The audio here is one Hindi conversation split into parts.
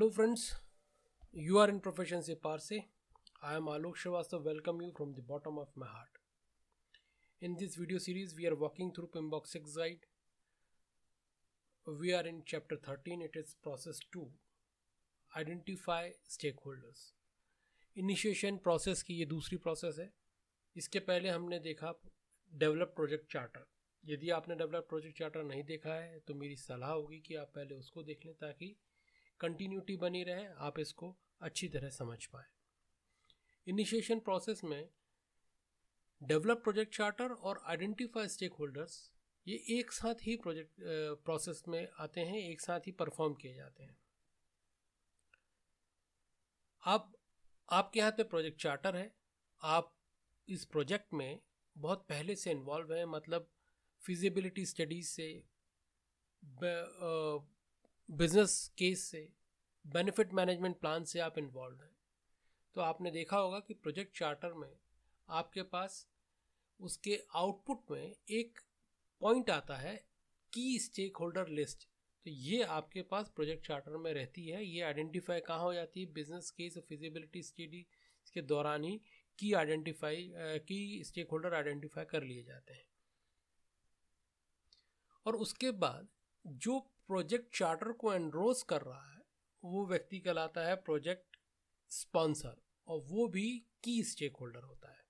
Hello friends, you are in Proficiency Parsi. I am Alok Srivastava. Welcome you from the bottom of my heart. In this video series, we are walking through PMBOK 6 guide. We are in chapter 13. It is process 2. Identify stakeholders. Initiation process की ये दूसरी प्रोसेस है. इसके पहले हमने देखा डेवलप प्रोजेक्ट चार्टर. यदि आपने डेवलप प्रोजेक्ट चार्टर नहीं देखा है तो मेरी सलाह होगी कि आप पहले उसको देख लें ताकि कंटिन्यूटी बनी रहे, आप इसको अच्छी तरह समझ पाए. इनिशिएशन प्रोसेस में डेवलप प्रोजेक्ट चार्टर और आइडेंटिफाई स्टेक होल्डर्स ये एक साथ ही प्रोजेक्ट प्रोसेस में आते हैं, एक साथ ही परफॉर्म किए जाते हैं. अब आपके हाथ में प्रोजेक्ट चार्टर है, आप इस प्रोजेक्ट में बहुत पहले से इन्वॉल्व हैं, मतलब फिजिबिलिटी स्टडीज से, बिजनेस केस से, बेनिफिट मैनेजमेंट प्लान से आप इन्वॉल्व हैं. तो आपने देखा होगा कि प्रोजेक्ट चार्टर में आपके पास उसके आउटपुट में एक पॉइंट आता है की स्टेक होल्डर लिस्ट. तो ये आपके पास प्रोजेक्ट चार्टर में रहती है. ये आइडेंटिफाई कहाँ हो जाती है? बिजनेस केस और फिजिबिलिटी स्टडी के दौरान ही की स्टेक होल्डर आइडेंटिफाई कर लिए जाते हैं. और उसके बाद जो प्रोजेक्ट चार्टर को एनरोज कर रहा है वो व्यक्ति कहलाता है प्रोजेक्ट स्पॉन्सर, और वो भी की स्टेक होल्डर होता है.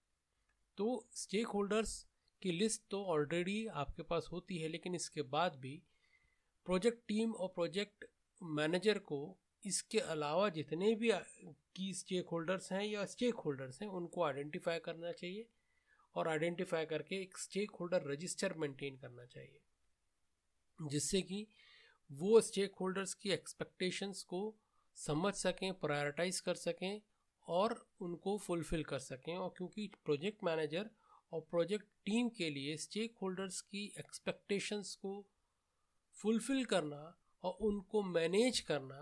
तो स्टेक होल्डर्स की लिस्ट तो ऑलरेडी आपके पास होती है, लेकिन इसके बाद भी प्रोजेक्ट टीम और प्रोजेक्ट मैनेजर को इसके अलावा जितने भी की स्टेक होल्डर्स हैं या स्टेक होल्डर्स हैं उनको आइडेंटिफाई करना चाहिए, और आइडेंटिफाई करके एक स्टेक होल्डर रजिस्टर मेंटेन करना चाहिए, जिससे कि वो स्टेक होल्डर्स की एक्सपेक्टेशंस को समझ सकें, प्रायोरिटाइज कर सकें और उनको फुलफिल कर सकें. और क्योंकि प्रोजेक्ट मैनेजर और प्रोजेक्ट टीम के लिए स्टेक होल्डर्स की एक्सपेक्टेशंस को फुलफिल करना और उनको मैनेज करना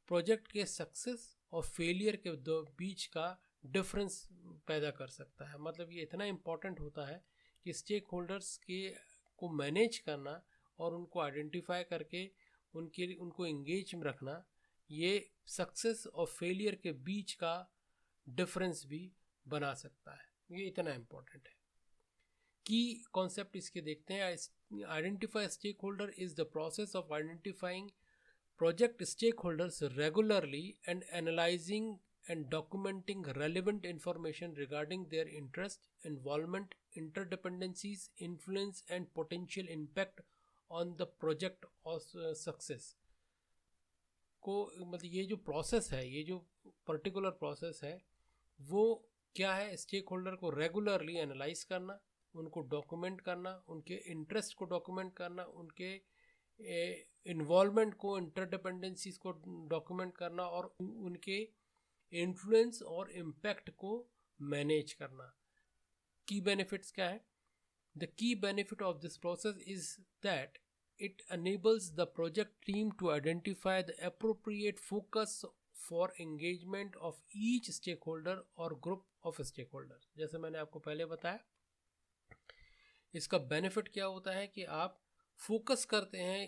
प्रोजेक्ट के सक्सेस और फेलियर के बीच का डिफरेंस पैदा कर सकता है. मतलब ये इतना इम्पोर्टेंट होता है कि स्टेक होल्डर्स को मैनेज करना और उनको आइडेंटिफाई करके उनको एंगेज में रखना, ये सक्सेस और फेलियर के बीच का डिफरेंस भी बना सकता है. ये इतना इम्पोर्टेंट है. की कॉन्सेप्ट इसके देखते हैं. Identify stakeholder is the process of identifying project stakeholders regularly and analysing and documenting relevant information regarding their interest, involvement, interdependencies, influence and potential impact on the project or success को. मतलब ये जो प्रोसेस है, ये जो पर्टिकुलर प्रोसेस है वो क्या है? स्टेक होल्डर को रेगुलरली एनालाइज करना, उनको डॉक्यूमेंट करना, उनके इंटरेस्ट को डॉक्यूमेंट करना, उनके इन्वॉल्वमेंट को, इंटरडिपेंडेंसीज को डॉक्यूमेंट करना और उनके इन्फ्लुएंस और इम्पैक्ट को मैनेज करना. की बेनिफिट्स क्या है? The key benefit of this process is that it enables the project team to identify the appropriate focus for engagement of each stakeholder or group of stakeholders. जैसे मैंने आपको पहले बताया, इसका बेनिफिट क्या होता है कि आप फोकस करते हैं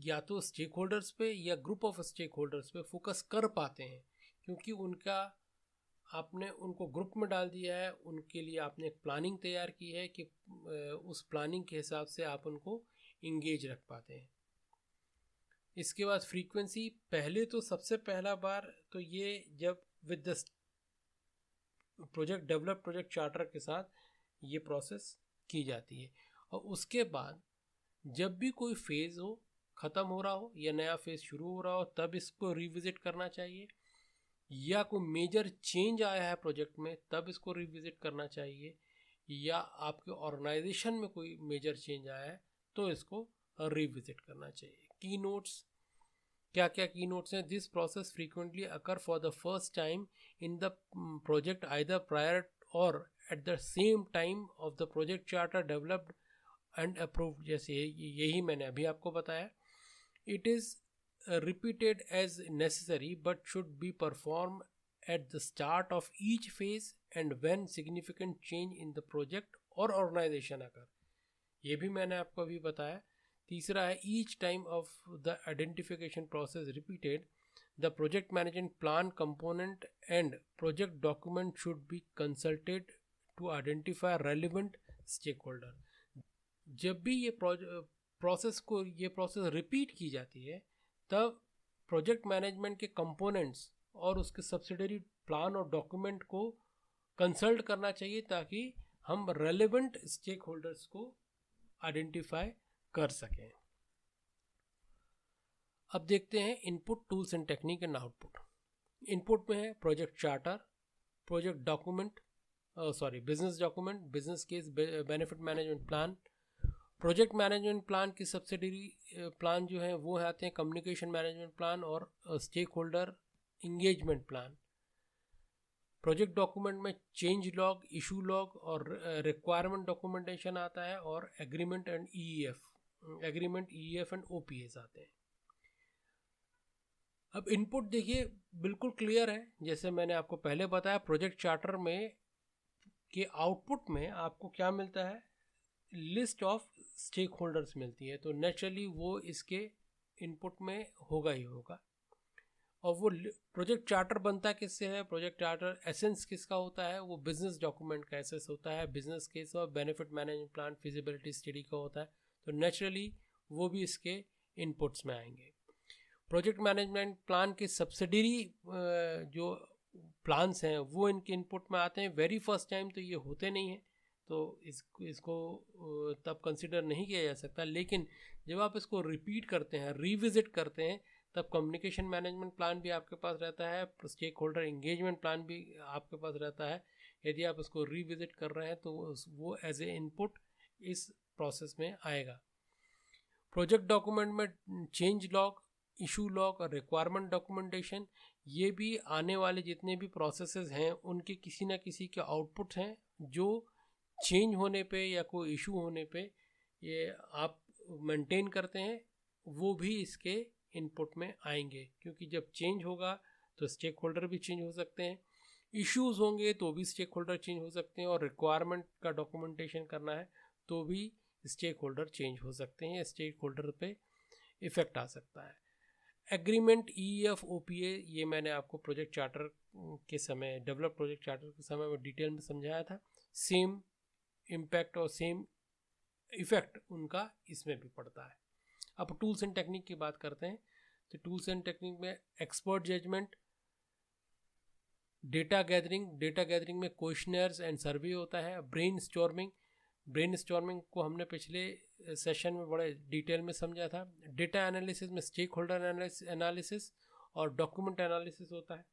या तो स्टेक होल्डर्स पे या ग्रुप ऑफ स्टेक होल्डर्स पे फोकस कर पाते हैं, क्योंकि आपने उनको ग्रुप में डाल दिया है, उनके लिए आपने एक प्लानिंग तैयार की है कि उस प्लानिंग के हिसाब से आप उनको इंगेज रख पाते हैं. इसके बाद फ्रीक्वेंसी. पहले तो सबसे पहला बार तो ये जब with the project develop project charter के साथ ये प्रोसेस की जाती है, और उसके बाद जब भी कोई फेज़ हो, ख़त्म हो रहा हो या नया फेज़ शुरू हो रहा हो, तब इसको रिविज़िट करना चाहिए. या कोई मेजर चेंज आया है प्रोजेक्ट में तब इसको रिविज़िट करना चाहिए, या आपके ऑर्गेनाइजेशन में कोई मेजर चेंज आया है तो इसको रिविजिट करना चाहिए. की नोट्स. क्या क्या की नोट्स हैं? This process frequently occur for the first time in the project either prior or at the same time of the project charter developed and approved. जैसे यही मैंने अभी आपको बताया. It is repeated as necessary but should be performed at the start of each phase and when significant change in the project or organization occur. ये भी मैंने आपको अभी बताया. तीसरा है each time of the identification process repeated The project management plan component and project document should be consulted to identify relevant stakeholder. जब भी ये प्रोसेस रिपीट की जाती है तब प्रोजेक्ट मैनेजमेंट के कंपोनेंट्स और उसके सब्सिडरी प्लान और डॉक्यूमेंट को कंसल्ट करना चाहिए ताकि हम रेलेवेंट स्टेक होल्डर्स को आइडेंटिफाई कर सकें. अब देखते हैं input, tools and technique and output. Input में है project charter, project document, business document, business case, benefit management plan. Project management plan की सब्सिडरी प्लान जो है वो आते हैं कम्युनिकेशन मैनेजमेंट प्लान और stakeholder engagement plan. Project document में चेंज लॉग, इशू लॉग और रिक्वायरमेंट डॉक्यूमेंटेशन आता है और agreement and EEF and OPS आते हैं. अब इनपुट देखिए बिल्कुल क्लियर है. जैसे मैंने आपको पहले बताया, प्रोजेक्ट चार्टर में के आउटपुट में आपको क्या मिलता है, लिस्ट ऑफ स्टेक होल्डर्स मिलती है. तो नेचुरली वो इसके इनपुट में होगा ही होगा. और वो प्रोजेक्ट चार्टर बनता किससे है? प्रोजेक्ट चार्टर एसेंस किसका होता है? वो बिजनेस डॉक्यूमेंट का एसेंस होता है. बिजनेस केस और benefit management plan, feasibility study का होता है. तो नेचुरली वो भी इसके इनपुट्स में आएंगे. प्रोजेक्ट मैनेजमेंट प्लान के सब्सिडरी जो प्लान्स हैं वो इनके इनपुट में आते हैं. वेरी फर्स्ट टाइम तो ये होते नहीं हैं, तो इसको तब कंसिडर नहीं किया जा सकता. लेकिन जब आप इसको रिपीट करते हैं, रिविजिट करते हैं, तब कम्युनिकेशन मैनेजमेंट प्लान भी आपके पास रहता है, स्टेक होल्डर इंगेजमेंट प्लान भी आपके पास रहता है. यदि आप इसको रिविजिट कर रहे हैं तो वो एज ए इनपुट इस प्रोसेस में आएगा. प्रोजेक्ट डॉक्यूमेंट में चेंज लॉग, इशू लॉग और रिक्वायरमेंट डॉक्यूमेंटेशन, ये भी आने वाले जितने भी प्रोसेसेस हैं उनके किसी ना किसी के आउटपुट हैं जो चेंज होने पे या कोई इशू होने पे ये आप मेंटेन करते हैं, वो भी इसके इनपुट में आएंगे. क्योंकि जब चेंज होगा तो स्टेक होल्डर भी चेंज हो सकते हैं, इश्यूज होंगे तो भी स्टेक होल्डर चेंज हो सकते हैं, और रिक्वायरमेंट का डॉक्यूमेंटेशन करना है तो भी स्टेक होल्डर चेंज हो सकते हैं. स्टेक होल्डर पे इफेक्ट आ सकता है. एग्रीमेंट, ईईएफ, ओपीए, ये मैंने आपको प्रोजेक्ट चार्टर के समय, डेवलप प्रोजेक्ट चार्टर के समय में डिटेल में समझाया था. सेम इम्पैक्ट और सेम इफेक्ट उनका इसमें भी पड़ता है. अब टूल्स एंड टेक्निक की बात करते हैं. तो टूल्स एंड टेक्निक में एक्सपर्ट जजमेंट, डेटा गैदरिंग में क्वेश्चनर्स एंड सर्वे होता है. ब्रेन स्टॉर्मिंग को हमने पिछले सेशन में बड़े डिटेल में समझा था. डेटा एनालिसिस में स्टेक होल्डर एनालिसिस और डॉक्यूमेंट एनालिसिस होता है.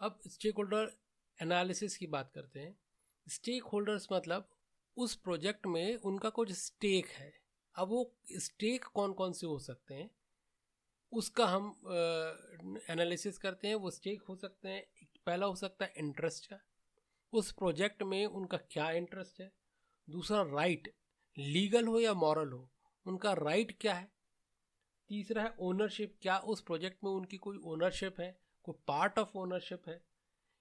अब स्टेक होल्डर एनालिसिस की बात करते हैं. स्टेक होल्डर्स मतलब उस प्रोजेक्ट में उनका कुछ स्टेक है. अब वो स्टेक कौन कौन से हो सकते हैं उसका हम एनालिसिस करते हैं. वो स्टेक हो सकते हैं, पहला हो सकता है इंटरेस्ट का, उस प्रोजेक्ट में उनका क्या इंटरेस्ट है. दूसरा राइट, लीगल हो या मॉरल हो, उनका राइट क्या है. तीसरा है ओनरशिप, क्या उस प्रोजेक्ट में उनकी कोई ओनरशिप है, कोई पार्ट ऑफ ओनरशिप है,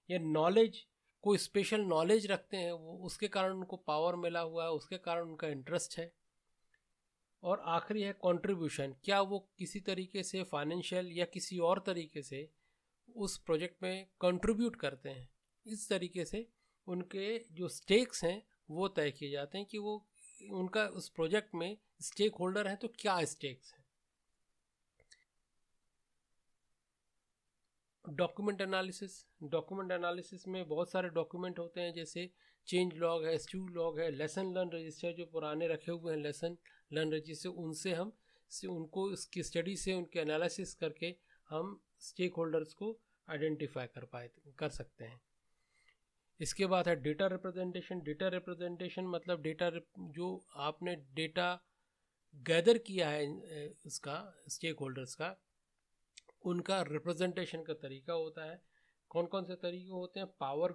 या नॉलेज, कोई स्पेशल नॉलेज रखते हैं वो, उसके कारण उनको पावर मिला हुआ है, उसके कारण उनका इंटरेस्ट है. और आखिरी है कंट्रीब्यूशन, क्या वो किसी तरीके से फाइनेंशियल या किसी और तरीके से उस प्रोजेक्ट में कंट्रीब्यूट करते हैं. इस तरीके से उनके जो स्टेक्स हैं वो तय किए जाते हैं कि वो उनका उस प्रोजेक्ट में स्टेक होल्डर है तो क्या स्टेक्स हैं. डॉक्यूमेंट एनालिसिस में बहुत सारे डॉक्यूमेंट होते हैं, जैसे चेंज लॉग है, स्टू लॉग है, लेसन लर्न रजिस्टर, जो पुराने रखे हुए हैं लेसन लर्न रजिस्टर, उनसे हम उनको उसकी स्टडी से उनके एनालिसिस करके हम स्टेक होल्डर्स को आइडेंटिफाई कर सकते हैं. इसके बाद है डेटा रिप्रेजेंटेशन मतलब डेटा जो आपने डेटा गैदर किया है उसका, स्टेक होल्डर्स का, उनका रिप्रेजेंटेशन का तरीका होता है. कौन कौन से तरीके होते हैं? पावर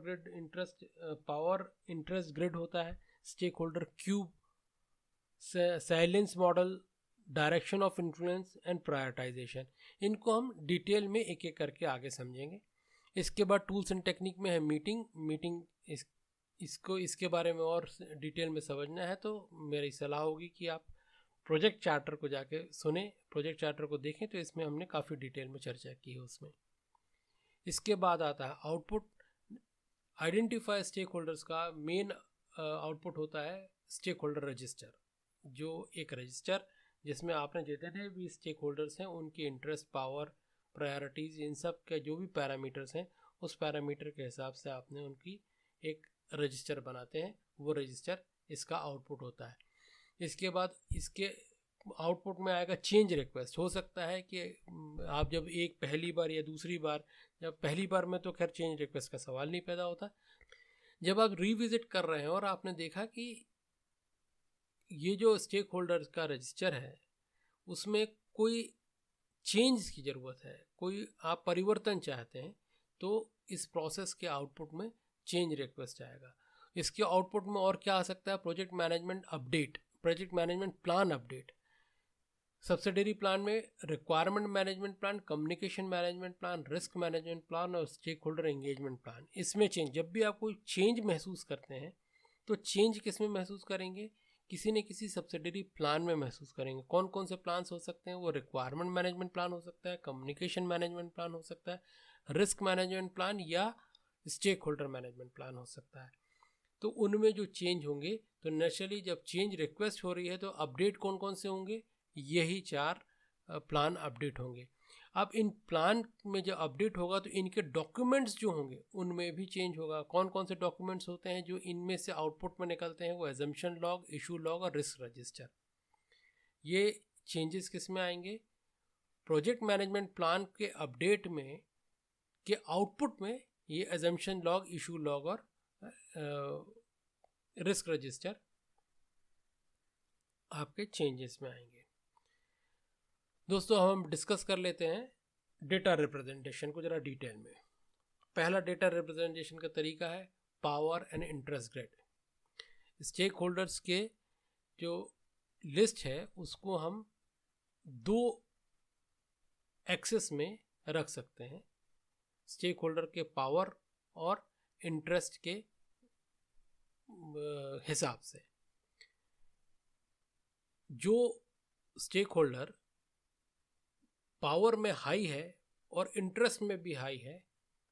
इंटरेस्ट ग्रिड होता है, stakeholder cube, salience model, direction of influence and prioritization. इनको हम डिटेल में एक एक करके आगे समझेंगे. इसके बाद टूल्स एंड टेक्निक में है मीटिंग. इसको इसके बारे में और डिटेल में समझना है तो मेरी सलाह होगी कि आप प्रोजेक्ट चार्टर को जाके सुने, प्रोजेक्ट चार्टर को देखें, तो इसमें हमने काफ़ी डिटेल में चर्चा की है उसमें। इसके बाद आता है आउटपुट। आइडेंटिफाई स्टेक होल्डर्स का मेन आउटपुट होता है स्टेक होल्डर रजिस्टर, जो एक रजिस्टर जिसमें आपने जितने भी स्टेक होल्डर्स हैं उनके इंटरेस्ट, पावर, प्रायोरिटीज़, इन सब के जो भी पैरामीटर्स हैं उस पैरामीटर के हिसाब से आपने उनकी एक रजिस्टर बनाते हैं, वो रजिस्टर इसका आउटपुट होता है। इसके बाद इसके आउटपुट में आएगा चेंज रिक्वेस्ट। हो सकता है कि आप जब एक पहली बार या दूसरी बार, जब पहली बार में तो खैर चेंज रिक्वेस्ट का सवाल नहीं पैदा होता, जब आप रिविजिट कर रहे हैं और आपने देखा कि ये जो स्टेक होल्डर का रजिस्टर है उसमें कोई चेंज की ज़रूरत है, कोई आप परिवर्तन चाहते हैं, तो इस प्रोसेस के आउटपुट में चेंज रिक्वेस्ट आएगा। इसके आउटपुट में और क्या आ सकता है? Project management update, project management plan update. Subsidiary plan में requirement management plan, communication management plan, risk management plan और स्टेक होल्डर एंगेजमेंट प्लान। इसमें चेंज, जब भी आप कोई चेंज महसूस करते हैं तो चेंज किस में महसूस करेंगे? किसी न किसी सब्सिडरी प्लान में महसूस करेंगे। कौन कौन से प्लान्स हो सकते हैं? वो रिक्वायरमेंट मैनेजमेंट प्लान हो सकता है, कम्युनिकेशन मैनेजमेंट प्लान हो सकता है, रिस्क मैनेजमेंट प्लान या स्टेक होल्डर मैनेजमेंट प्लान हो सकता है। तो उनमें जो चेंज होंगे, तो नेचुरली जब चेंज रिक्वेस्ट हो रही है तो अपडेट कौन कौन से होंगे? यही 4 प्लान अपडेट होंगे। अब इन प्लान में जब अपडेट होगा तो इनके डॉक्यूमेंट्स जो होंगे उनमें भी चेंज होगा। कौन कौन से डॉक्यूमेंट्स होते हैं जो इनमें से आउटपुट में निकलते हैं? वो एजम्पशन लॉग, इशू लॉग और रिस्क रजिस्टर। ये चेंजेस किस में आएंगे? प्रोजेक्ट मैनेजमेंट प्लान के अपडेट में के आउटपुट में ये एजम्पशन लॉग, इशू लॉग और रिस्क रजिस्टर आपके चेंजेस में आएंगे। दोस्तों हम डिस्कस कर लेते हैं डेटा रिप्रेजेंटेशन को ज़रा डिटेल में। पहला डेटा रिप्रेजेंटेशन का तरीका है power and interest grid. Stakeholders के जो लिस्ट है उसको हम 2 एक्सेस में रख सकते हैं, स्टेक होल्डर के पावर और इंटरेस्ट के हिसाब से। जो स्टेक होल्डर पावर में हाई है और इंटरेस्ट में भी हाई है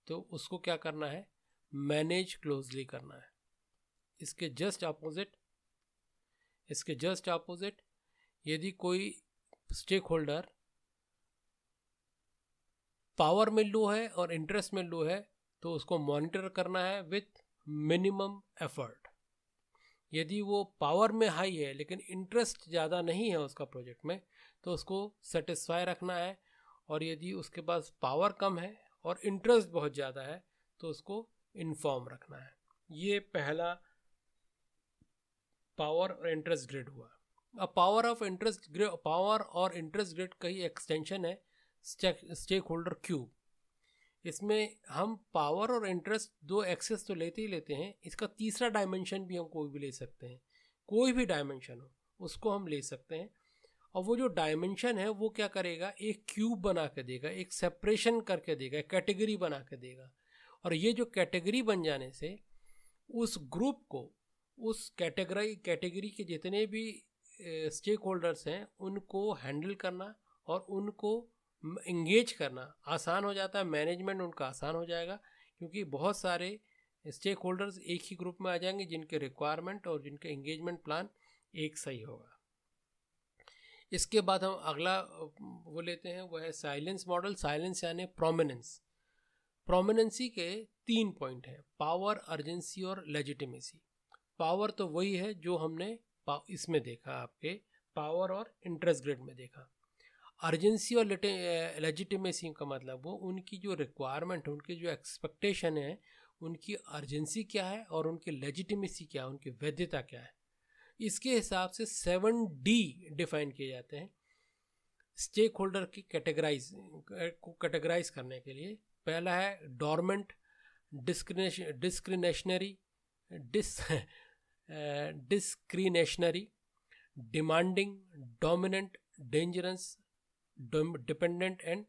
तो उसको क्या करना है? मैनेज क्लोजली करना है। इसके जस्ट अपोजिट यदि कोई स्टेक होल्डर पावर में लो है और इंटरेस्ट में लो है तो उसको मॉनिटर करना है विथ मिनिमम एफर्ट। यदि वो पावर में हाई है लेकिन इंटरेस्ट ज़्यादा नहीं है उसका प्रोजेक्ट में तो उसको सेटिस्फाई रखना है, और यदि उसके पास पावर कम है और इंटरेस्ट बहुत ज़्यादा है तो उसको इन्फॉर्म रखना है। ये पहला पावर और इंटरेस्ट ग्रिड हुआ। अब पावर और इंटरेस्ट ग्रिड का ही एक्सटेंशन है स्टेक होल्डर क्यूब। इसमें हम पावर और इंटरेस्ट 2 एक्सेस तो लेते ही लेते हैं, इसका तीसरा डायमेंशन भी हम कोई भी ले सकते हैं। कोई भी डायमेंशन हो उसको हम ले सकते हैं, और वो जो डायमेंशन है वो क्या करेगा? एक क्यूब बना के देगा, एक सेपरेशन करके देगा, कैटेगरी बना के देगा। और ये जो कैटेगरी बन जाने से उस ग्रुप को, उस कैटेगरी के जितने भी स्टेक होल्डर्स हैं उनको हैंडल करना और उनको इंगेज करना आसान हो जाता है। मैनेजमेंट उनका आसान हो जाएगा क्योंकि बहुत सारे स्टेक होल्डर्स एक ही ग्रुप में आ जाएंगे जिनके रिक्वायरमेंट और जिनके एंगेजमेंट प्लान एक सही होगा। इसके बाद हम अगला वो लेते हैं, वो है साइलेंस मॉडल। साइलेंस यानी प्रोमिनेंस। प्रोमिनेंसी के 3 पॉइंट हैं, पावर, अर्जेंसी और लेजिटिमेसी। पावर तो वही है जो हमने इसमें देखा, आपके पावर और इंटरेस्ट ग्रिड में देखा। अर्जेंसी और लेजिटिमेसी का मतलब वो उनकी जो रिक्वायरमेंट है, उनकी जो एक्सपेक्टेशन है, उनकी अर्जेंसी क्या है और उनकी लेजिटिमेसी क्या है, उनकी वैधता क्या है। इसके हिसाब से 7D डिफाइन किए जाते हैं स्टेक होल्डर की कैटेगराइज करने के लिए। पहला है dormant, discretionary, demanding, dominant, dangerous, dependent and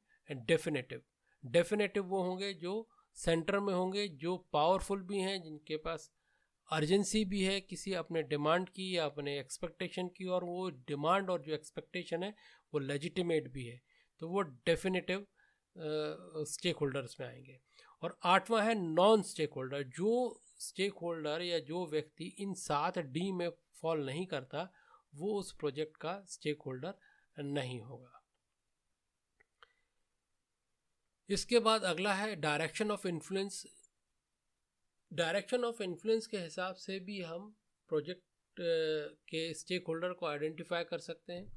definitive. Definitive वो होंगे जो सेंटर में होंगे, जो पावरफुल भी हैं, जिनके पास अर्जेंसी भी है किसी अपने डिमांड की या अपने एक्सपेक्टेशन की, और वो डिमांड और जो एक्सपेक्टेशन है वो लेजिटिमेट भी है, तो वो डेफिनेटिव स्टेक होल्डर्स में आएंगे। और 8वां है नॉन स्टेक होल्डर। जो स्टेक होल्डर या जो व्यक्ति इन 7D में फॉल नहीं करता वो उस प्रोजेक्ट का स्टेक होल्डर नहीं होगा। इसके बाद अगला है direction of influence. Direction of influence के हिसाब से भी हम प्रोजेक्ट के स्टेक होल्डर को आइडेंटिफाई कर सकते हैं।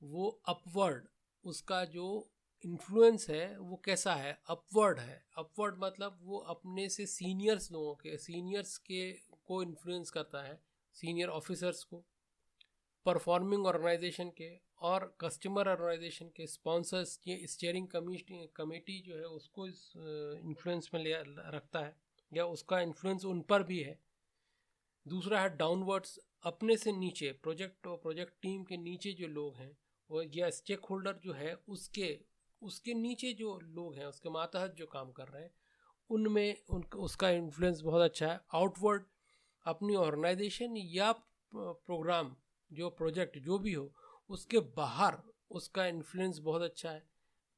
वो अपवर्ड, उसका जो इन्फ्लुएंस है वो कैसा है, अपवर्ड है। अपवर्ड मतलब वो अपने से सीनियर्स लोगों के, सीनियर्स के को इन्फ्लुएंस करता है, सीनियर ऑफिसर्स को, परफॉर्मिंग ऑर्गेनाइजेशन के और कस्टमर ऑर्गेनाइजेशन के, स्पॉन्सर्स की स्टीयरिंग कमेटी जो है उसको इस इन्फ्लुएंस में ले रखता है या उसका इन्फ्लुएंस उन पर भी है। दूसरा है डाउनवर्ड्स, अपने से नीचे प्रोजेक्ट और प्रोजेक्ट टीम के नीचे जो लोग हैं वो या स्टेक होल्डर जो है उसके नीचे जो लोग हैं, उसके मातहत जो काम कर रहे हैं उनमें उसका इन्फ्लुएंस बहुत अच्छा है। आउटवर्ड, अपनी ऑर्गेनाइजेशन या प्रोग्राम जो प्रोजेक्ट जो भी हो उसके बाहर उसका इन्फ्लुएंस बहुत अच्छा है,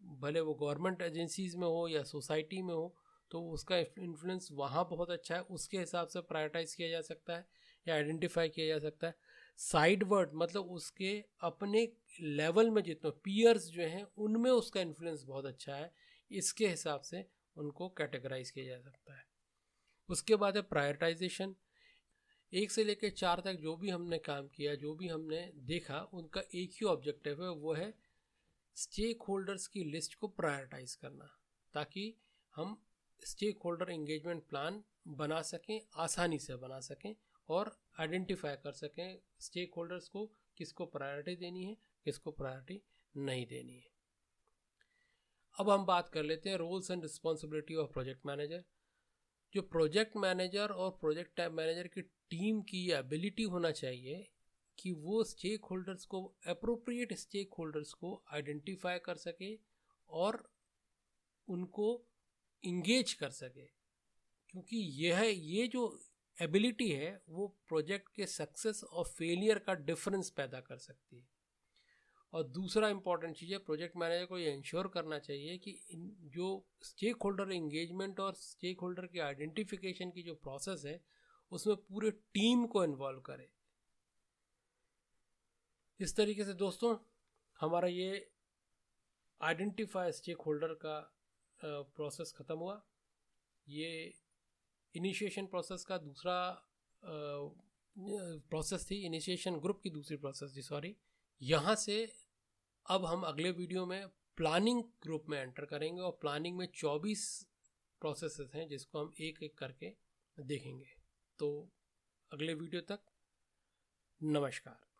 भले वो गवर्नमेंट एजेंसीज में हो या सोसाइटी में हो, तो उसका इन्फ्लुएंस वहाँ बहुत अच्छा है, उसके हिसाब से प्रायोरिटाइज किया जा सकता है या आइडेंटिफाई किया जा सकता है। साइडवर्ड मतलब उसके अपने लेवल में जितने पीयर्स जो हैं उनमें उसका इन्फ्लुएंस बहुत अच्छा है, इसके हिसाब से उनको कैटेगराइज किया जा सकता है। उसके बाद है प्रायोरिटाइजेशन। 1 से लेकर 4 तक जो भी हमने काम किया, जो भी हमने देखा, उनका एक ही ऑब्जेक्टिव है, वो है स्टेक होल्डर्स की लिस्ट को प्रायोरिटाइज करना, ताकि हम स्टेक होल्डर एंगेजमेंट प्लान बना सकें, आसानी से बना सकें और आइडेंटिफाई कर सकें स्टेक होल्डर्स को किसको प्रायोरिटी देनी है, किसको प्रायोरिटी नहीं देनी है। अब हम बात कर लेते हैं roles and responsibility of project manager. जो प्रोजेक्ट मैनेजर और प्रोजेक्ट मैनेजर की टीम की एबिलिटी होना चाहिए कि वो स्टेक होल्डर्स को, अप्रोप्रिएट स्टेक होल्डर्स को आइडेंटिफाई कर सके और उनको इंगेज कर सके, क्योंकि ये जो एबिलिटी है वो प्रोजेक्ट के सक्सेस और फेलियर का डिफरेंस पैदा कर सकती है। और दूसरा इंपॉर्टेंट चीज़ है, प्रोजेक्ट मैनेजर को ये इंश्योर करना चाहिए कि जो स्टेक होल्डर एंगेजमेंट और स्टेक होल्डर के आइडेंटिफिकेशन की जो प्रोसेस है उसमें पूरे टीम को इन्वॉल्व करे। इस तरीके से दोस्तों हमारा ये आइडेंटिफाई स्टेक होल्डर का प्रोसेस ख़त्म हुआ। ये इनिशिएशन प्रोसेस का दूसरा प्रोसेस थी, इनिशिएशन ग्रुप की दूसरी प्रोसेस थी, सॉरी। यहाँ से अब हम अगले वीडियो में प्लानिंग ग्रुप में एंटर करेंगे और प्लानिंग में 24 प्रोसेसेस हैं जिसको हम एक एक करके देखेंगे। तो अगले वीडियो तक नमस्कार।